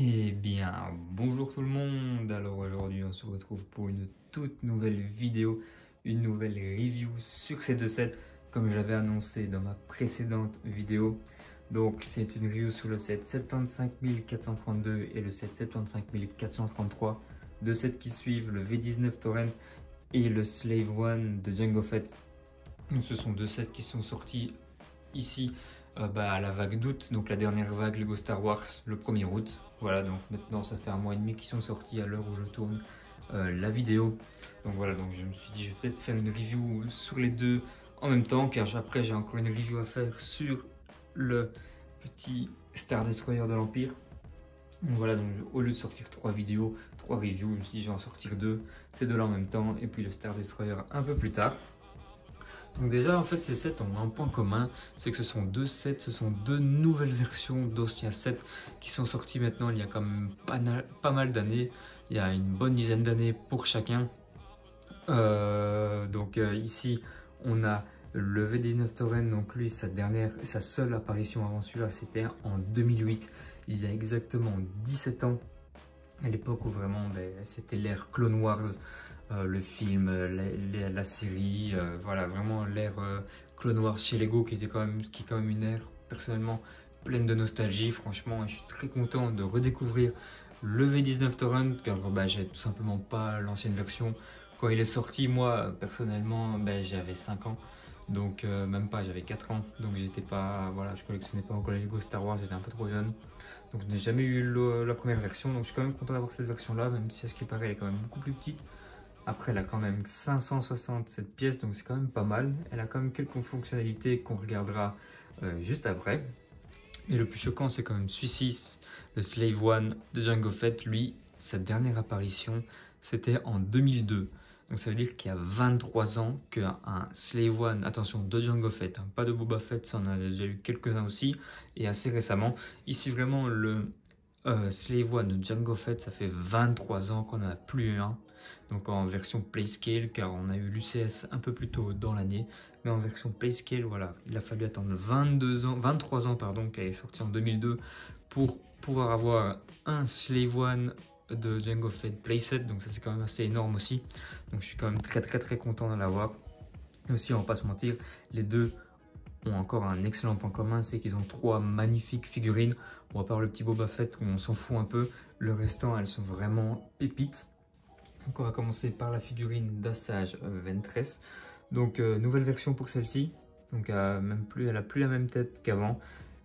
Eh bien, bonjour tout le monde. Alors aujourd'hui, on se retrouve pour une toute nouvelle vidéo, une nouvelle review sur ces deux sets, comme j'avais annoncé dans ma précédente vidéo. Donc, c'est une review sur le set 75432 et le set 75433, deux sets qui suivent le V19 Torrent et le Slave One de Jango Fett. Donc, ce sont deux sets qui sont sortis ici à la vague d'août, donc la dernière vague Lego Star Wars le 1er août. Voilà, donc maintenant ça fait un mois et demi qu'ils sont sortis à l'heure où je tourne la vidéo. Donc voilà, donc je me suis dit je vais peut-être faire une review sur les deux en même temps, car après j'ai encore une review à faire sur le petit Star Destroyer de l'Empire. Donc voilà, donc au lieu de sortir 3 vidéos, 3 reviews, je me suis dit je vais en sortir deux, ces deux là en même temps, et puis le Star Destroyer un peu plus tard. Donc déjà en fait ces sets ont un point commun, c'est que ce sont deux sets, ce sont deux nouvelles versions d'Ostia 7 qui sont sorties maintenant il y a quand même pas mal d'années, il y a une bonne dizaine d'années pour chacun. Ici on a le V19 Torrent, donc lui sa seule apparition avant celui-là c'était en 2008, il y a exactement 17 ans, à l'époque où vraiment c'était l'ère Clone Wars. Le film, la série, voilà, vraiment l'ère Clone Wars chez Lego qui est quand même une ère personnellement pleine de nostalgie. Franchement, je suis très content de redécouvrir le V19 Torrent car j'ai tout simplement pas l'ancienne version. Quand il est sorti, moi personnellement, j'avais 5 ans, donc même pas, j'avais 4 ans, donc j'étais pas, voilà, je collectionnais pas encore les Lego Star Wars, j'étais un peu trop jeune. Donc je n'ai jamais eu la première version, donc je suis quand même content d'avoir cette version là, même si à ce qui paraît elle est quand même beaucoup plus petite. Après, elle a quand même 567 pièces, donc c'est quand même pas mal. Elle a quand même quelques fonctionnalités qu'on regardera juste après. Et le plus choquant, c'est quand même celui-ci, le Slave One de Jango Fett. Lui, sa dernière apparition, c'était en 2002. Donc ça veut dire qu'il y a 23 ans qu'un Slave One, attention, de Jango Fett, hein, pas de Boba Fett, ça on en a déjà eu quelques-uns aussi, et assez récemment. Ici, vraiment, le Slave One de Jango Fett, ça fait 23 ans qu'on n'en a plus un. Donc en version Playscale, car on a eu l'UCS un peu plus tôt dans l'année. Mais en version Playscale, voilà, il a fallu attendre 23 ans, pardon, qu'elle est sortie en 2002 pour pouvoir avoir un Slave One de Jango Fett playset. Donc ça c'est quand même assez énorme aussi. Donc je suis quand même très content d'en l'avoir. Et aussi, on va pas se mentir, les deux ont encore un excellent point commun, c'est qu'ils ont 3 magnifiques figurines. On va part le petit Boba Fett où on s'en fout un peu. Le restant, elles sont vraiment pépites. Donc on va commencer par la figurine d'Assage Ventress. Donc nouvelle version pour celle-ci. Donc elle a plus la même tête qu'avant.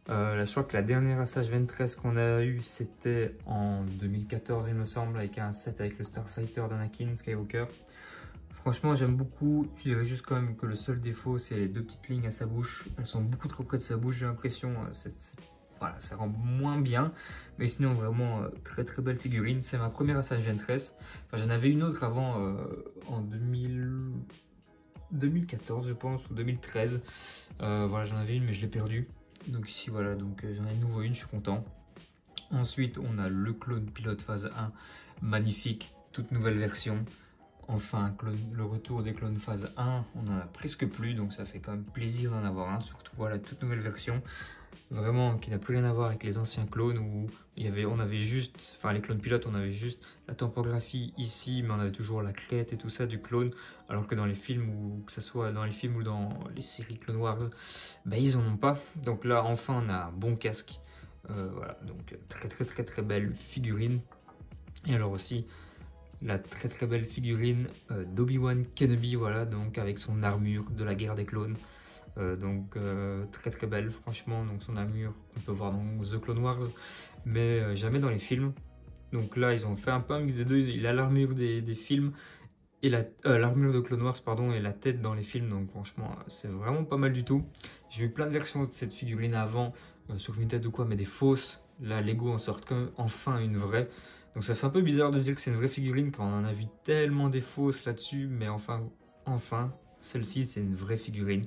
Je crois que la dernière Assage Ventress qu'on a eu c'était en 2014 il me semble, avec un set avec le Starfighter d'Anakin Skywalker. Franchement j'aime beaucoup, je dirais juste quand même que le seul défaut c'est les deux petites lignes à sa bouche. Elles sont beaucoup trop près de sa bouche, j'ai l'impression. Voilà, ça rend moins bien, mais sinon vraiment très belle figurine. C'est ma première Assage Ventress. Enfin, j'en avais une autre avant en 2014 je pense, ou 2013. Voilà, j'en avais une mais je l'ai perdue. Donc ici voilà, donc j'en ai de nouveau une, je suis content. Ensuite on a le clone pilote phase 1, magnifique, toute nouvelle version. Enfin, le retour des clones phase 1, on en a presque plus, donc ça fait quand même plaisir d'en avoir un, surtout voilà, toute nouvelle version. Vraiment qui n'a plus rien à voir avec les anciens clones où on avait juste, enfin les clones pilotes, on avait juste la topographie ici, mais on avait toujours la crête et tout ça du clone, alors que dans les films, ou que ce soit dans les films ou dans les séries Clone Wars, ils en ont pas. Donc là enfin on a un bon casque, voilà, donc très belle figurine. Et alors aussi la très belle figurine d'Obi-Wan Kenobi, voilà, donc avec son armure de la guerre des clones. Très belle franchement, donc son armure qu'on peut voir dans The Clone Wars mais jamais dans les films. Donc là ils ont fait un peu un mix des deux, il a l'armure des films et l'armure de Clone Wars pardon, et la tête dans les films, donc franchement c'est vraiment pas mal du tout. J'ai eu plein de versions de cette figurine avant sur Vinted ou quoi, mais des fausses. Là Lego en sortent enfin une vraie, donc ça fait un peu bizarre de se dire que c'est une vraie figurine quand on en a vu tellement des fausses là-dessus, mais enfin celle-ci c'est une vraie figurine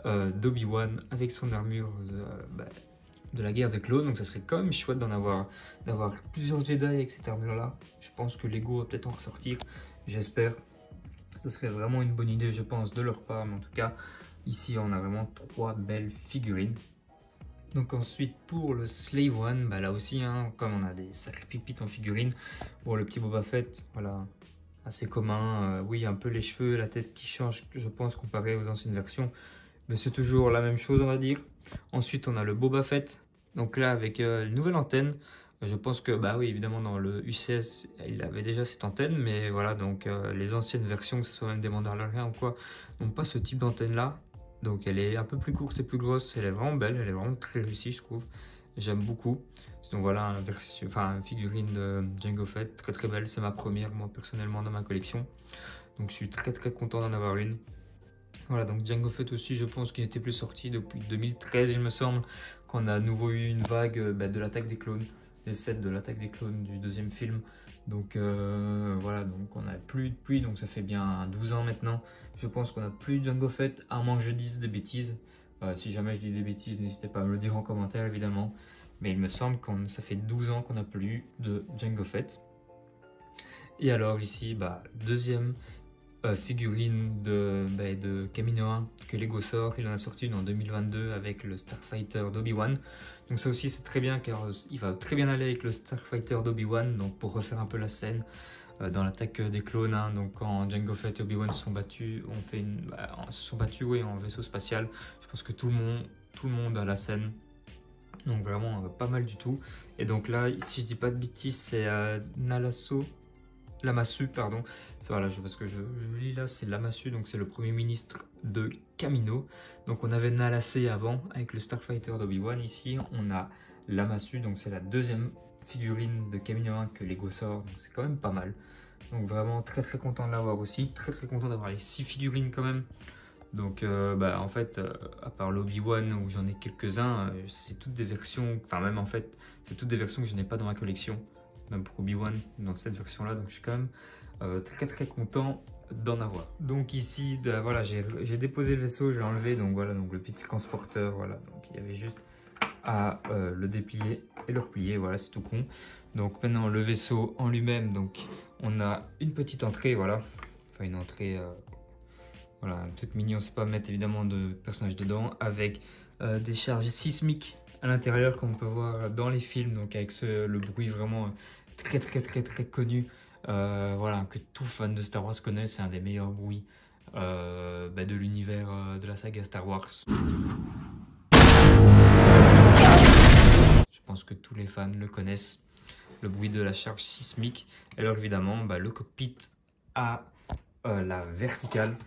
d'Obi-Wan avec son armure de la guerre des clones. Donc ça serait quand même chouette d'avoir plusieurs Jedi avec cette armure là. Je pense que Lego va peut-être en ressortir, j'espère. Ce serait vraiment une bonne idée je pense de leur part, mais en tout cas ici on a vraiment 3 belles figurines. Donc ensuite pour le Slave One, bah là aussi, hein, comme on a des sacrés pépites en figurine. Bon, le petit Boba Fett, voilà, assez commun. Oui, un peu les cheveux, la tête qui change, je pense, comparé aux anciennes versions. Mais c'est toujours la même chose, on va dire. Ensuite, on a le Boba Fett. Donc là, avec une nouvelle antenne. Je pense que, bah oui, évidemment, dans le UCS, il avait déjà cette antenne. Mais voilà, donc les anciennes versions, que ce soit même des Mandaloriens ou quoi, n'ont pas ce type d'antenne-là. Donc elle est un peu plus courte et plus grosse. Elle est vraiment belle, elle est vraiment très réussie, je trouve. J'aime beaucoup. Donc voilà, une figurine de Jango Fett, très très belle. C'est ma première, moi, personnellement, dans ma collection. Donc je suis très très content d'en avoir une. Voilà, donc Jango Fett aussi, je pense qu'il n'était plus sorti depuis 2013, il me semble, qu'on a à nouveau eu une vague de l'attaque des clones, les sets de l'attaque des clones du deuxième film. Donc voilà, donc on n'a plus depuis, donc ça fait bien 12 ans maintenant. Je pense qu'on n'a plus de Jango Fett, à moins que je dise des bêtises. Si jamais je dis des bêtises, n'hésitez pas à me le dire en commentaire, évidemment. Mais il me semble que ça fait 12 ans qu'on n'a plus de Jango Fett. Et alors ici, deuxième figurine de Kamino 1 que Lego sort. Il en a sorti une en 2022 avec le Starfighter d'Obi-Wan. Donc ça aussi c'est très bien car il va très bien aller avec le Starfighter d'Obi-Wan. Donc pour refaire un peu la scène dans l'attaque des clones. Hein, donc quand Jango Fett et Obi-Wan se sont battus, se sont battus oui, en vaisseau spatial. Je pense que tout le monde a la scène. Donc vraiment pas mal du tout. Et donc là, si je dis pas de bêtises, c'est Lamassu, pardon. Voilà, parce que je lis là, c'est Lamassu, donc c'est le premier ministre de Kamino. Donc on avait Nalassé avant avec le Starfighter d'Obi-Wan. Ici, on a Lamassu, donc c'est la deuxième figurine de Kamino 1 que Lego sort. Donc c'est quand même pas mal. Donc vraiment très très content de l'avoir aussi. Très très content d'avoir les 6 figurines quand même. Donc en fait, à part l'Obi-Wan où j'en ai quelques-uns, c'est toutes des versions, enfin même en fait, c'est toutes des versions que je n'ai pas dans ma collection. Même pour Obi-Wan dans cette version là, donc je suis quand même très très content d'en avoir. Donc ici voilà, j'ai déposé le vaisseau, j'ai enlevé, donc voilà, donc le petit transporteur, voilà, donc il y avait juste à le déplier et le replier, voilà, c'est tout con. Donc maintenant le vaisseau en lui-même, donc on a une petite entrée, voilà, enfin une entrée voilà, toute mignon, c'est pas mettre évidemment de personnages dedans, avec des charges sismiques à l'intérieur comme on peut voir dans les films, donc avec le bruit vraiment très très très très connu, voilà, que tout fan de Star Wars connaît. C'est un des meilleurs bruits de l'univers de la saga Star Wars. Je pense que tous les fans le connaissent, le bruit de la charge sismique. Alors évidemment, le cockpit à la verticale.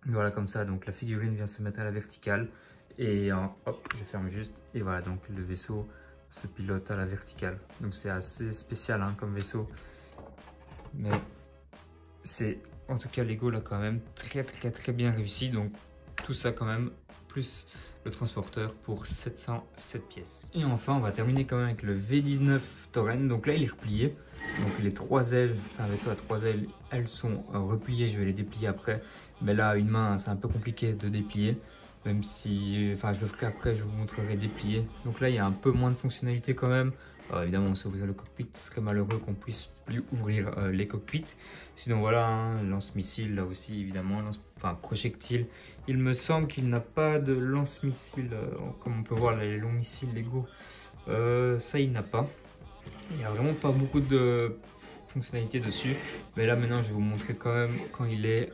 Voilà, comme ça, donc la figurine vient se mettre à la verticale. Et hop, je ferme juste. Et voilà, donc le vaisseau se pilote à la verticale. Donc c'est assez spécial hein, comme vaisseau. Mais c'est, en tout cas, Lego l'a quand même très très très bien réussi. Donc tout ça quand même, plus le transporteur pour 707 pièces. Et enfin, on va terminer quand même avec le V19 Tauren. Donc là, il est replié. Donc les 3 ailes, c'est un vaisseau à 3 ailes, elles sont repliées, je vais les déplier après. Mais là, une main, c'est un peu compliqué de déplier. Même si, enfin je le ferai après, je vous montrerai déplier. Donc là, il y a un peu moins de fonctionnalité quand même. Évidemment, on sait ouvrir le cockpit, ce serait malheureux qu'on puisse plus ouvrir les cockpits. Sinon voilà, hein, lance-missile là aussi évidemment, projectile. Il me semble qu'il n'a pas de lance-missile, comme on peut voir les longs missiles Lego. Ça, il n'a pas. Il n'y a vraiment pas beaucoup de fonctionnalités dessus. Mais là maintenant, je vais vous montrer quand même quand il est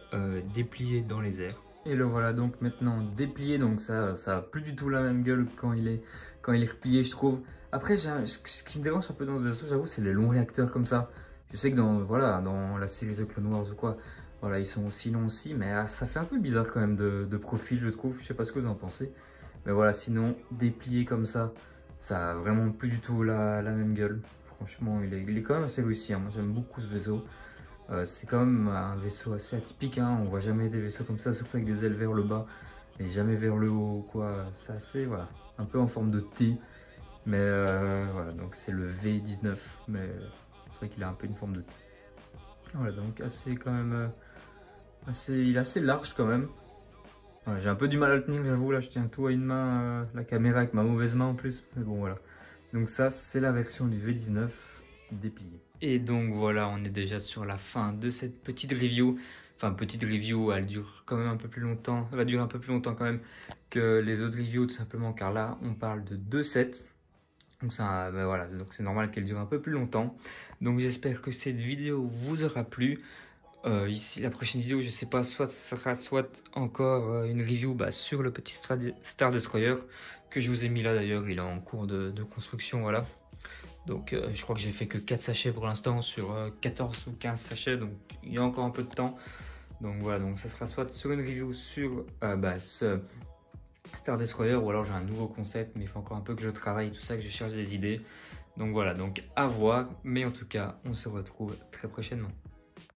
déplié dans les airs. Et le voilà donc maintenant déplié, donc ça a plus du tout la même gueule quand il est replié, je trouve. Après, ce qui me dérange un peu dans ce vaisseau, j'avoue, c'est les longs réacteurs comme ça. Je sais que dans la série The Clone Wars ou quoi, voilà, ils sont aussi longs aussi, mais ça fait un peu bizarre quand même de profil, je trouve. Je sais pas ce que vous en pensez. Mais voilà, sinon, déplié comme ça a vraiment plus du tout la même gueule. Franchement, il est quand même assez réussi, hein. Moi, j'aime beaucoup ce vaisseau. C'est quand même un vaisseau assez atypique, hein. On voit jamais des vaisseaux comme ça, surtout avec des ailes vers le bas et jamais vers le haut, quoi. C'est assez, voilà, un peu en forme de T. Mais voilà, donc c'est le V19, mais c'est vrai qu'il a un peu une forme de T. Voilà, donc assez quand même, il est assez large quand même. Voilà, j'ai un peu du mal à le tenir, j'avoue, là je tiens tout à une main, la caméra avec ma mauvaise main en plus, mais bon voilà. Donc ça, c'est la version du V19 déplié. Et donc voilà, on est déjà sur la fin de cette petite review. enfin petite review, elle dure quand même un peu plus longtemps, elle va durer un peu plus longtemps quand même que les autres reviews tout simplement car là on parle de 2 sets. Donc ça, ben voilà, donc c'est normal qu'elle dure un peu plus longtemps. Donc j'espère que cette vidéo vous aura plu. Ici, la prochaine vidéo, je sais pas, soit ce sera soit encore une review sur le petit Star Destroyer que je vous ai mis là d'ailleurs, il est en cours de construction, voilà. Donc je crois que j'ai fait que 4 sachets pour l'instant sur 14 ou 15 sachets, donc il y a encore un peu de temps. Donc voilà, donc ça sera soit sur une review sur ce Star Destroyer ou alors j'ai un nouveau concept, mais il faut encore un peu que je travaille tout ça, que je cherche des idées. Donc voilà, donc à voir, mais en tout cas, on se retrouve très prochainement.